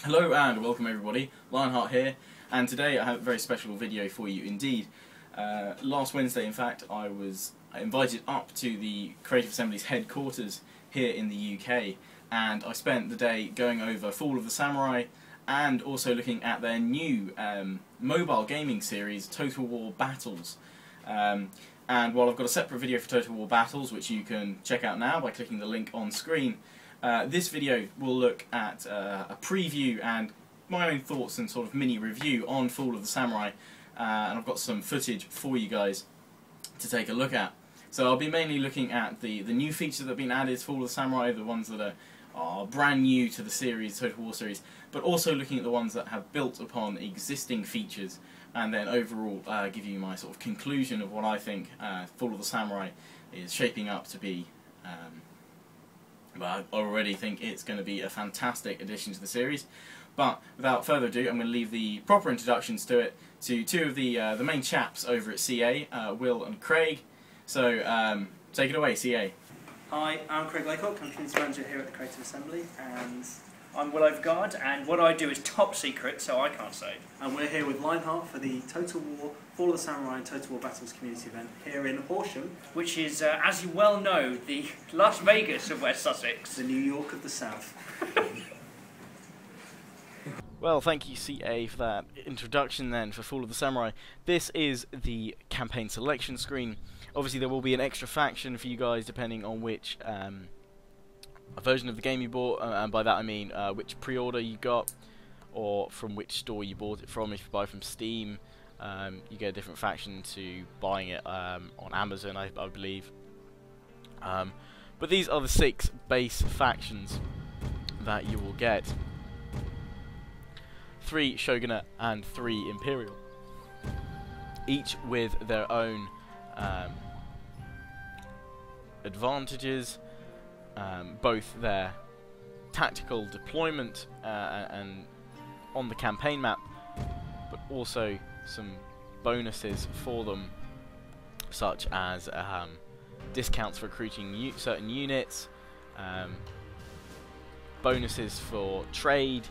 Hello and welcome everybody, Lionheart here, and today I have a very special video for you indeed. Last Wednesday, in fact, I was invited up to the Creative Assembly's headquarters here in the UK, and I spent the day going over Fall of the Samurai and also looking at their new mobile gaming series, Total War Battles. And while I've got a separate video for Total War Battles, which you can check out now by clicking the link on screen, this video will look at a preview and my own thoughts and sort of mini review on Fall of the Samurai, and I've got some footage for you guys to take a look at. So I'll be mainly looking at the new features that have been added to Fall of the Samurai, the ones that are brand new to the series, Total War series, but also looking at the ones that have built upon existing features, and then overall give you my sort of conclusion of what I think Fall of the Samurai is shaping up to be. But I already think it's going to be a fantastic addition to the series. But without further ado, I'm going to leave the proper introductions to it to two of the main chaps over at CA, Will and Craig. So take it away, CA. Hi, I'm Craig Laycock. I'm Community Manager here at the Creative Assembly, and I'm Will Overguard, and what I do is top secret, so I can't say. And we're here with Lionheart for the Total War, Fall of the Samurai and Total War Battles community event here in Horsham. Which is, as you well know, the Las Vegas of West Sussex. The New York of the South. Well, thank you, CA, for that introduction then for Fall of the Samurai. This is the campaign selection screen. Obviously there will be an extra faction for you guys depending on which a version of the game you bought, and by that I mean which pre-order you got, or from which store you bought it from. If you buy from Steam, you get a different faction to buying it on Amazon, I believe. But these are the 6 base factions that you will get. 3 Shogunate and 3 Imperial, each with their own advantages, both their tactical deployment and on the campaign map, but also some bonuses for them, such as discounts for recruiting certain units, bonuses for trade,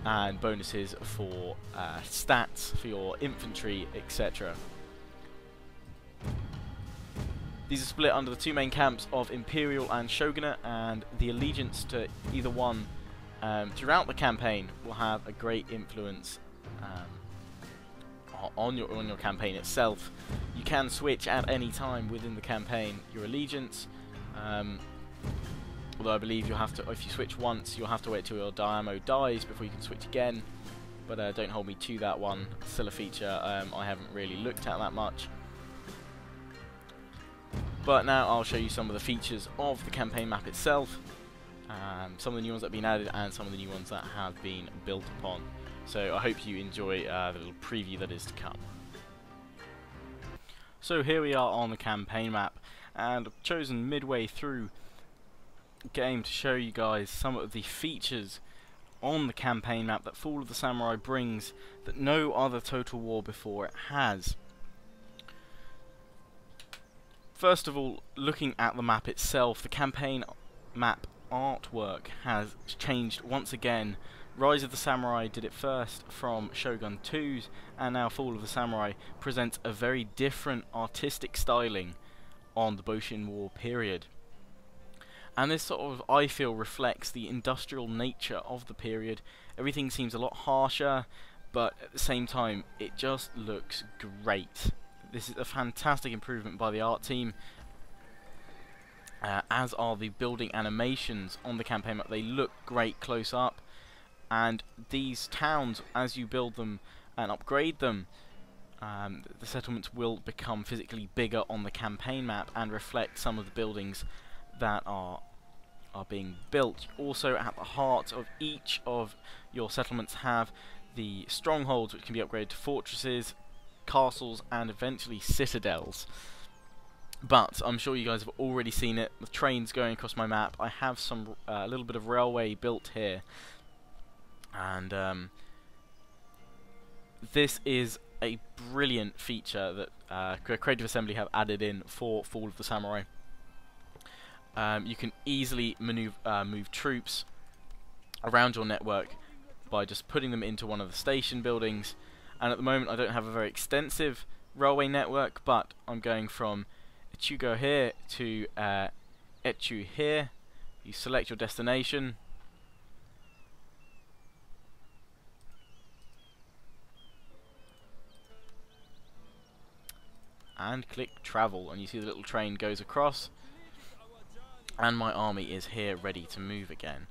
and bonuses for stats for your infantry, etc. These are split under the 2 main camps of Imperial and Shogunate, and the allegiance to either one throughout the campaign will have a great influence on your campaign itself. You can switch at any time within the campaign your allegiance, although I believe you'll have to, if you switch once, you'll have to wait till your Diamo dies before you can switch again. But don't hold me to that one. It's still a feature I haven't really looked at that much. But now I'll show you some of the features of the campaign map itself, some of the new ones that have been added and some of the new ones that have been built upon. So I hope you enjoy the little preview that is to come. So here we are on the campaign map, and I've chosen midway through the game to show you guys some of the features on the campaign map that Fall of the Samurai brings that no other Total War before it has. First of all, looking at the map itself, the campaign map artwork has changed once again. Rise of the Samurai did it first from Shogun 2's, and now Fall of the Samurai presents a very different artistic styling on the Boshin War period. And this sort of, I feel, reflects the industrial nature of the period. Everything seems a lot harsher, but at the same time it just looks great. This is a fantastic improvement by the art team, as are the building animations on the campaign map. They look great close up, and these towns, as you build them and upgrade them, the settlements will become physically bigger on the campaign map and reflect some of the buildings that are being built. Also, at the heart of each of your settlements have the strongholds, which can be upgraded to fortresses, castles, and eventually citadels. But I'm sure you guys have already seen it, the trains going across my map. I have some a little bit of railway built here, and this is a brilliant feature that Creative Assembly have added in for Fall of the Samurai. You can easily move troops around your network by just putting them into one of the station buildings. And at the moment I don't have a very extensive railway network, but I'm going from Echugo here to Echu here. You select your destination, and click travel, and you see the little train goes across, and my army is here ready to move again.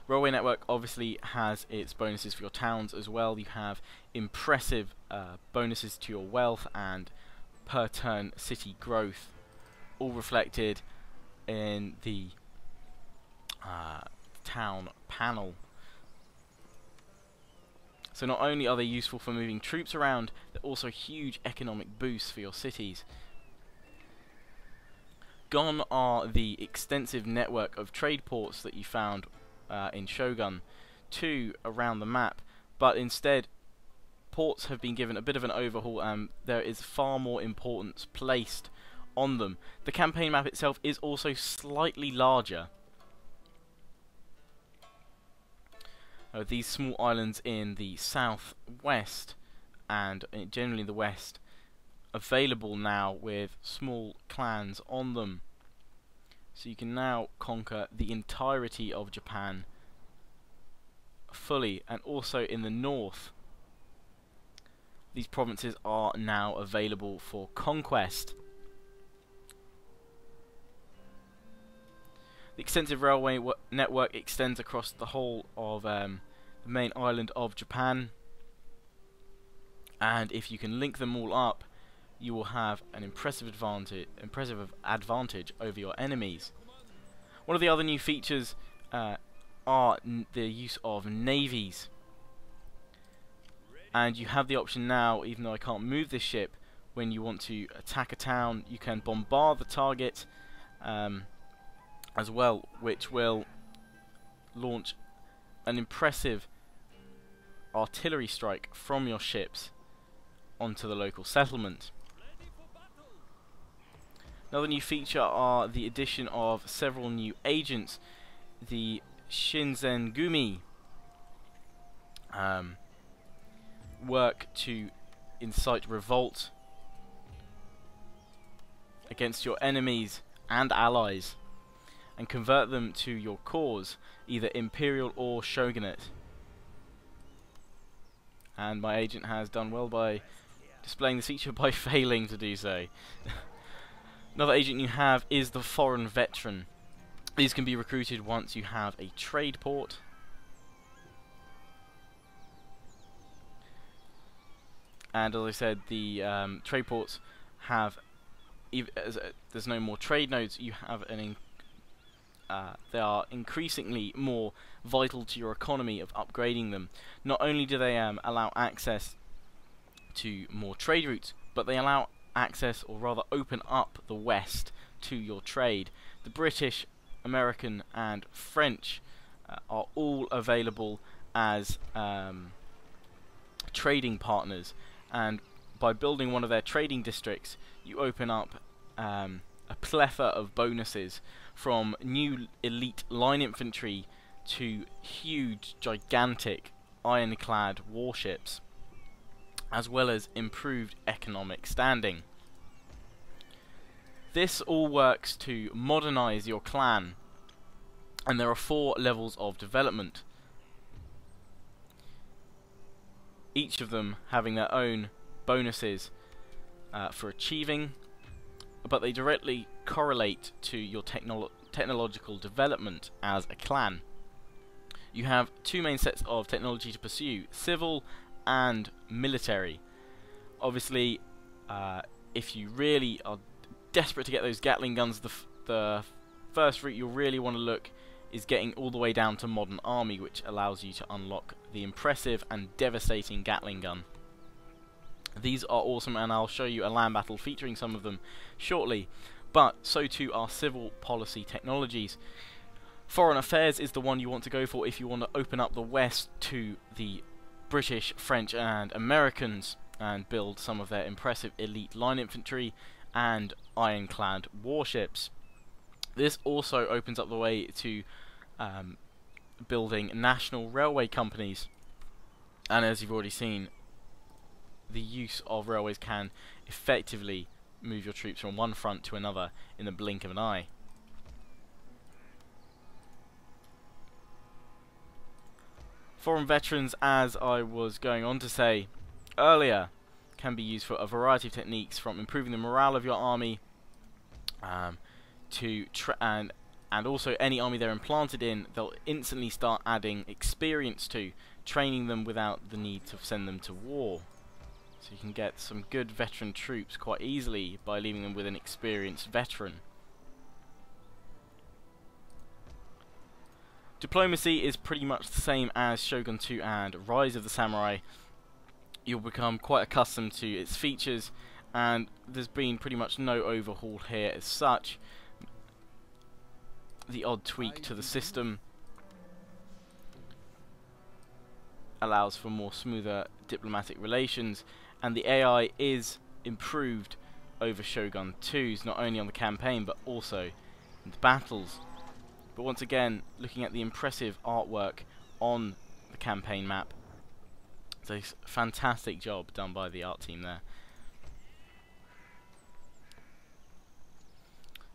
Railway network obviously has its bonuses for your towns as well. You have impressive bonuses to your wealth and per turn city growth, all reflected in the town panel. So not only are they useful for moving troops around, they're also huge economic boosts for your cities. Gone are the extensive network of trade ports that you found in Shogun 2 around the map, but instead ports have been given a bit of an overhaul, and there is far more importance placed on them. The campaign map itself is also slightly larger. These small islands in the southwest and generally the west available now with small clans on them, so you can now conquer the entirety of Japan fully. And also in the north, these provinces are now available for conquest. The extensive railway network extends across the whole of the main island of Japan, and if you can link them all up, you will have an impressive advantage over your enemies. One of the other new features are the use of navies, and you have the option now, even though I can't move this ship, when you want to attack a town, you can bombard the target as well, which will launch an impressive artillery strike from your ships onto the local settlement. Another new feature are the addition of several new agents. The Shinzengumi work to incite revolt against your enemies and allies, and convert them to your cause, either imperial or shogunate. And my agent has done well by displaying this feature by failing to do so. Another agent you have is the foreign veteran. These can be recruited once you have a trade port. And as I said, the trade ports have, there's no more trade nodes, you have an they are increasingly more vital to your economy of upgrading them. Not only do they allow access to more trade routes, but they allow access, or rather open up the West to your trade. The British, American and French are all available as trading partners, and by building one of their trading districts you open up a plethora of bonuses, from new elite line infantry to huge, gigantic ironclad warships, as well as improved economic standing. This all works to modernize your clan, and there are 4 levels of development, each of them having their own bonuses for achieving, but they directly correlate to your technological development as a clan. You have 2 main sets of technology to pursue: civil and military. Obviously, if you really are desperate to get those Gatling guns, the first route you'll really want to look is getting all the way down to modern army, which allows you to unlock the impressive and devastating Gatling gun. These are awesome, and I'll show you a land battle featuring some of them shortly, but so too are civil policy technologies. Foreign affairs is the one you want to go for if you want to open up the West to the British, French and Americans and build some of their impressive elite line infantry and ironclad warships. This also opens up the way to building national railway companies, and as you've already seen, the use of railways can effectively move your troops from one front to another in the blink of an eye. Foreign veterans, as I was going on to say earlier, can be used for a variety of techniques, from improving the morale of your army and also any army they're implanted in, they'll instantly start adding experience to, training them without the need to send them to war. So you can get some good veteran troops quite easily by leaving them with an experienced veteran. Diplomacy is pretty much the same as Shogun 2 and Rise of the Samurai. You'll become quite accustomed to its features, and there's been pretty much no overhaul here as such. The odd tweak to the system allows for more smoother diplomatic relations, and the AI is improved over Shogun 2's, not only on the campaign but also in the battles. But once again, looking at the impressive artwork on the campaign map, it's a fantastic job done by the art team there.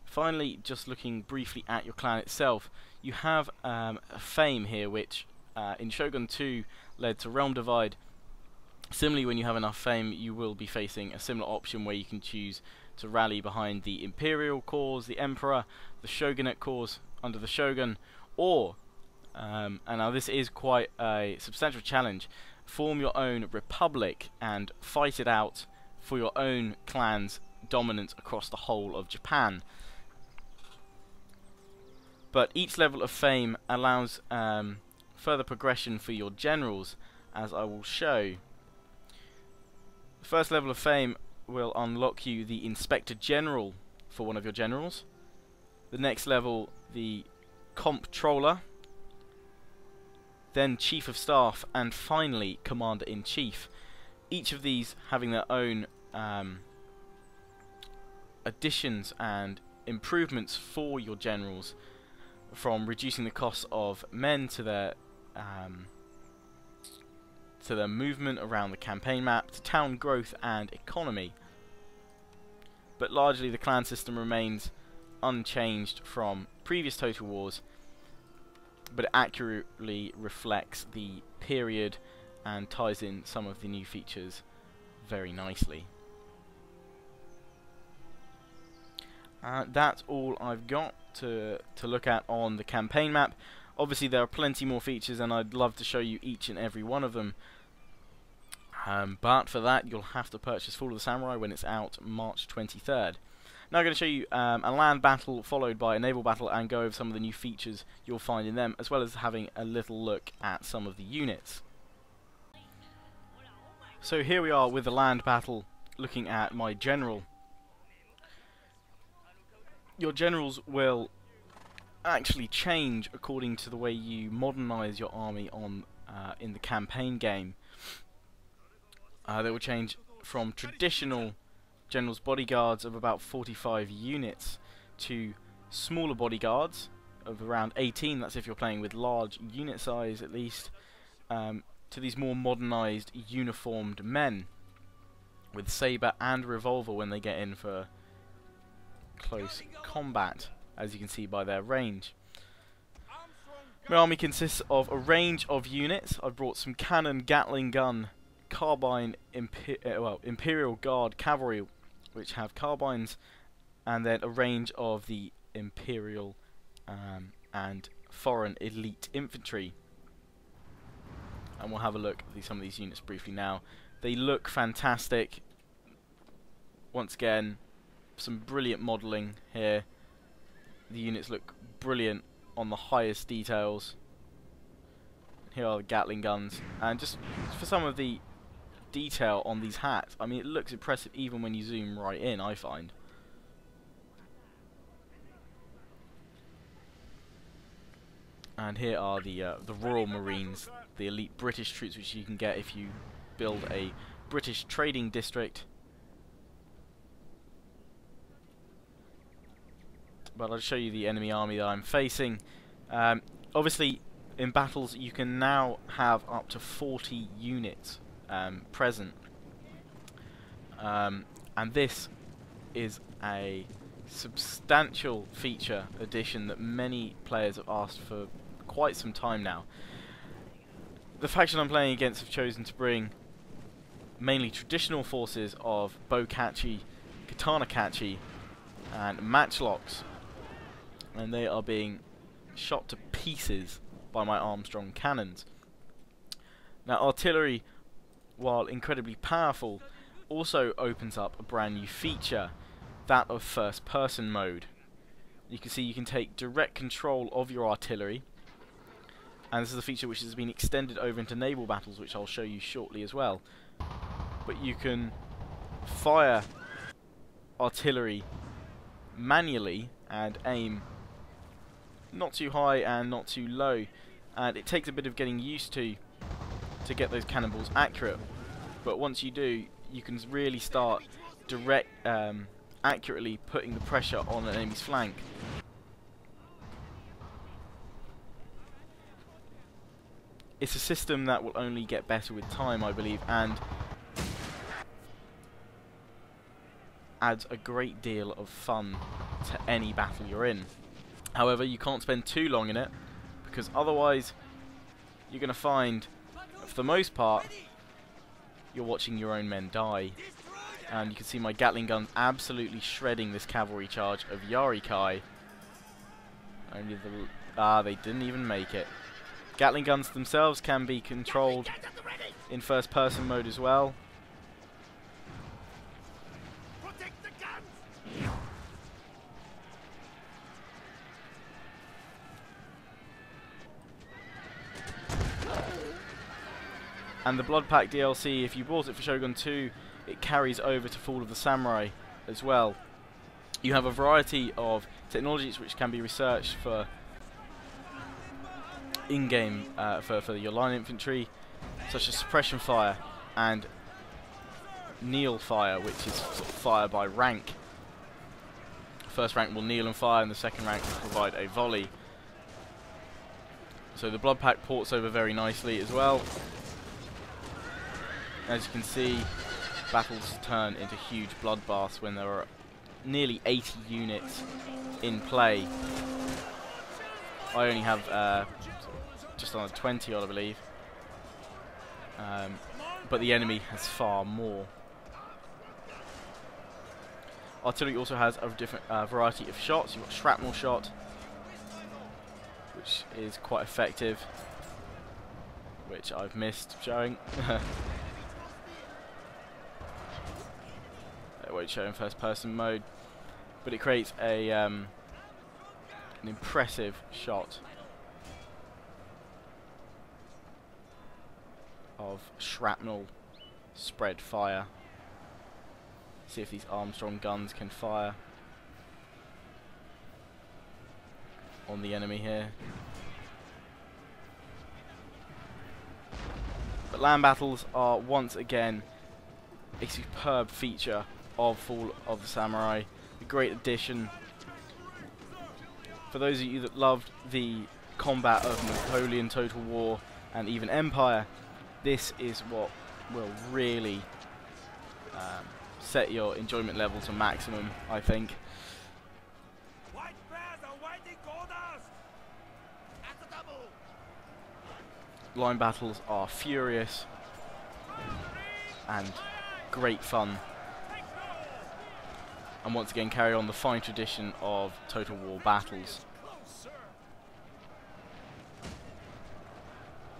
Finally, just looking briefly at your clan itself, you have a fame here which in Shogun 2 led to realm divide. Similarly, when you have enough fame, you will be facing a similar option where you can choose to rally behind the imperial cause, the emperor, the shogunate cause under the shogun, or and now this is quite a substantial challenge, form your own republic and fight it out for your own clan's dominance across the whole of Japan. But each level of fame allows further progression for your generals, as I will show. The first level of fame will unlock you the Inspector General for one of your generals. The next level, the Comptroller, then Chief of Staff, and finally Commander-in-Chief. Each of these having their own additions and improvements for your generals, from reducing the cost of men to their movement around the campaign map, to town growth and economy. But largely the clan system remains unchanged from previous Total Wars, but it accurately reflects the period and ties in some of the new features very nicely. That's all I've got to look at on the campaign map. Obviously there are plenty more features and I'd love to show you each and every one of them, but for that you'll have to purchase Fall of the Samurai when it's out March 23rd. Now I'm going to show you a land battle followed by a naval battle and go over some of the new features you'll find in them, as well as having a little look at some of the units. So here we are with the land battle, looking at my general. Your generals will actually change according to the way you modernize your army on in the campaign game. They will change from traditional generals bodyguards of about 45 units to smaller bodyguards of around 18, that's if you're playing with large unit size at least, to these more modernized uniformed men with saber and revolver when they get in for close combat, as you can see by their range. My army consists of a range of units. I've brought some cannon, Gatling gun, carbine, Imperial Guard cavalry, which have carbines, and then a range of the Imperial and foreign elite infantry. And we'll have a look at some of these units briefly now. They look fantastic. Once again, some brilliant modelling here. The units look brilliant on the highest details. Here are the Gatling guns, and just for some of the detail on these hats, I mean, it looks impressive even when you zoom right in, I find. And here are the Royal Marines, the elite British troops, which you can get if you build a British trading district. but I'll show you the enemy army that I'm facing. Obviously, in battles you can now have up to 40 units present, and this is a substantial feature addition that many players have asked for quite some time now. The faction I'm playing against have chosen to bring mainly traditional forces of bow-catchy, katana-catchy and matchlocks, and they are being shot to pieces by my Armstrong cannons. Now, artillery, while incredibly powerful, also opens up a brand new feature, that of first person mode. You can see you can take direct control of your artillery, and this is a feature which has been extended over into naval battles, which I'll show you shortly as well. But you can fire artillery manually and aim not too high and not too low, and it takes a bit of getting used to get those cannonballs accurate, but once you do, you can really start accurately putting the pressure on an enemy's flank. It's a system that will only get better with time, I believe, and adds a great deal of fun to any battle you're in. However, you can't spend too long in it, because otherwise you're going to find, for the most part, you're watching your own men die. And you can see my Gatling guns absolutely shredding this cavalry charge of Yari-Kai. Only they didn't even make it. Gatling guns themselves can be controlled in first person mode as well. And the Blood Pack DLC, if you bought it for Shogun 2, it carries over to Fall of the Samurai as well. You have a variety of technologies which can be researched for in-game for your line infantry, such as suppression fire and kneel fire, which is sort of fire by rank. First rank will kneel and fire, and the second rank will provide a volley. So the Blood Pack ports over very nicely as well. As you can see, battles turn into huge bloodbaths when there are nearly 80 units in play. I only have just under 20 odd, I believe, but the enemy has far more. Artillery also has a different variety of shots. You've got shrapnel shot, which is quite effective, which I've missed showing. It won't show in first person mode, but it creates a an impressive shot of shrapnel spread fire. See if these Armstrong guns can fire on the enemy here. But land battles are once again a superb feature of Fall of the Samurai, a great addition. For those of you that loved the combat of Napoleon, Total War and even Empire, this is what will really set your enjoyment level to maximum, I think. Line battles are furious and great fun, and once again carry on the fine tradition of Total War battles.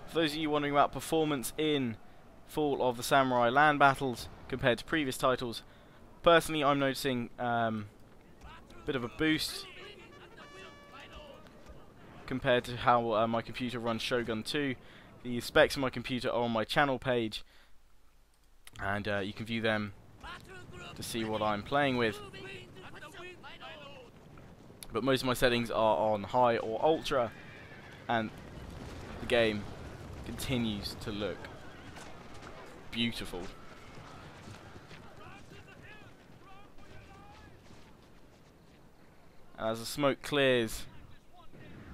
For those of you wondering about performance in Fall of the Samurai land battles compared to previous titles, personally I'm noticing a bit of a boost compared to how my computer runs Shogun 2. The specs of my computer are on my channel page, and you can view them to see what I'm playing with. But most of my settings are on high or ultra, and the game continues to look beautiful. And as the smoke clears,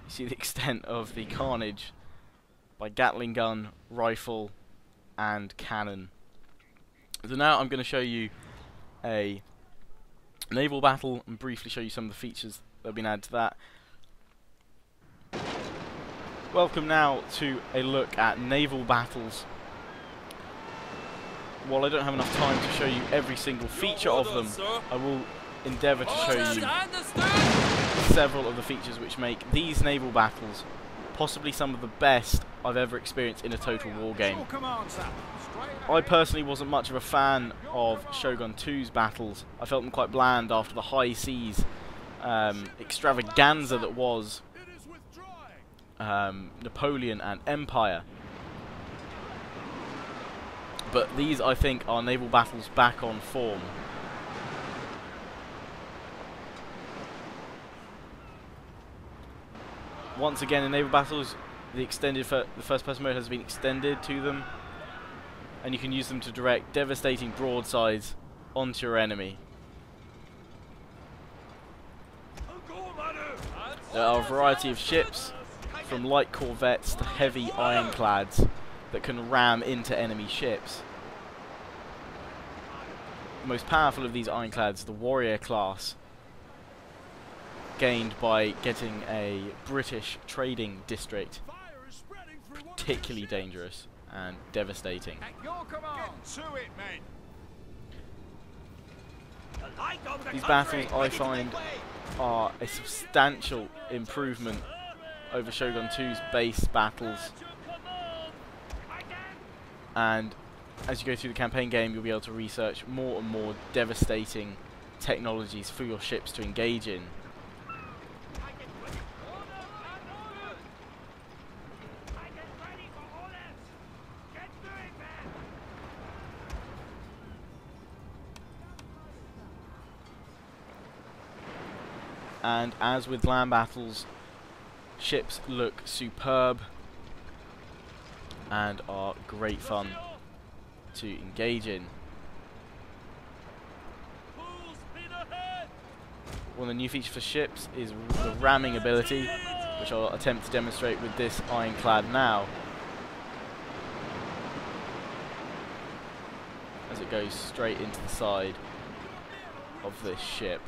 you see the extent of the carnage by Gatling gun, rifle, and cannon. So now I'm going to show you a naval battle and briefly show you some of the features that have been added to that. Welcome now to a look at naval battles. While I don't have enough time to show you every single feature of them, I will endeavour to show you several of the features which make these naval battles possibly some of the best I've ever experienced in a Total War game. I personally wasn't much of a fan of Shogun 2's battles. I felt them quite bland after the high seas extravaganza that was Napoleon and Empire. But these, I think, are naval battles back on form. Once again, in naval battles, the first-person mode has been extended to them, and you can use them to direct devastating broadsides onto your enemy. There are a variety of ships, from light corvettes to heavy ironclads, that can ram into enemy ships. The most powerful of these ironclads, the Warrior class, gained by getting a British trading district. Particularly dangerous and devastating. These battles, I find, are a substantial improvement over Shogun 2's base battles. And as you go through the campaign game, you'll be able to research more and more devastating technologies for your ships to engage in. And as with land battles, ships look superb and are great fun to engage in. One of the new features for ships is the ramming ability, which I'll attempt to demonstrate with this ironclad now, as it goes straight into the side of this ship.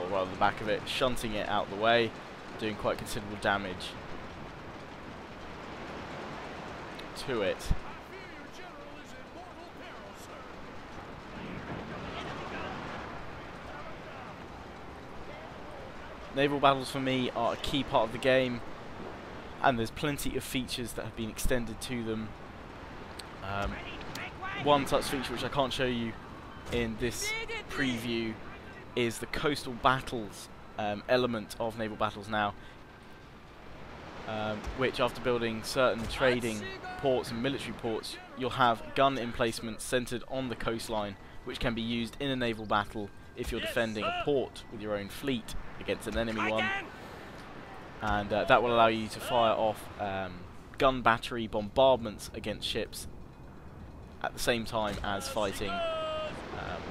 Or rather the back of it, shunting it out the way, doing quite considerable damage to it. Naval battles for me are a key part of the game, and there's plenty of features that have been extended to them. One such feature which I can't show you in this preview is the coastal battles element of naval battles now, which after building certain trading ports and military ports, you'll have gun emplacements centered on the coastline, which can be used in a naval battle if you're defending a port with your own fleet against an enemy one. And that will allow you to fire off gun battery bombardments against ships at the same time as fighting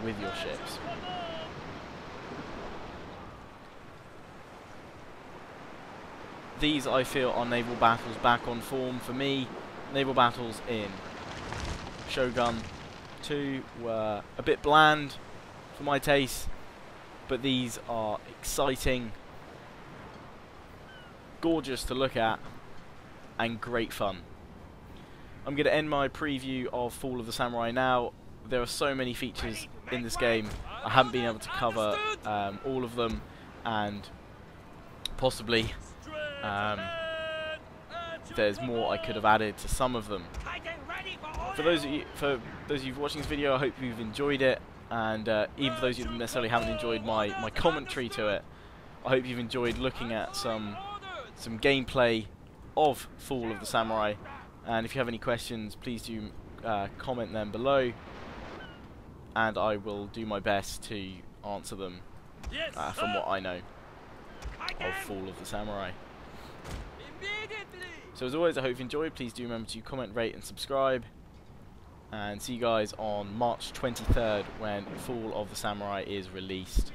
with your ships. These, I feel, are naval battles back on form for me. Naval battles in Shogun 2 were a bit bland for my taste, but these are exciting, gorgeous to look at, and great fun. I'm going to end my preview of Fall of the Samurai now. There are so many features in this game, I haven't been able to cover all of them, and possibly there's more I could have added to some of them. For those of you watching this video, I hope you've enjoyed it, and even for those of you that necessarily haven't enjoyed my commentary to it, I hope you've enjoyed looking at some gameplay of Fall of the Samurai. And if you have any questions, please do comment them below, and I will do my best to answer them from what I know of Fall of the Samurai. So as always, I hope you enjoyed. Please do remember to comment, rate and subscribe. and see you guys on March 23rd when Fall of the Samurai is released.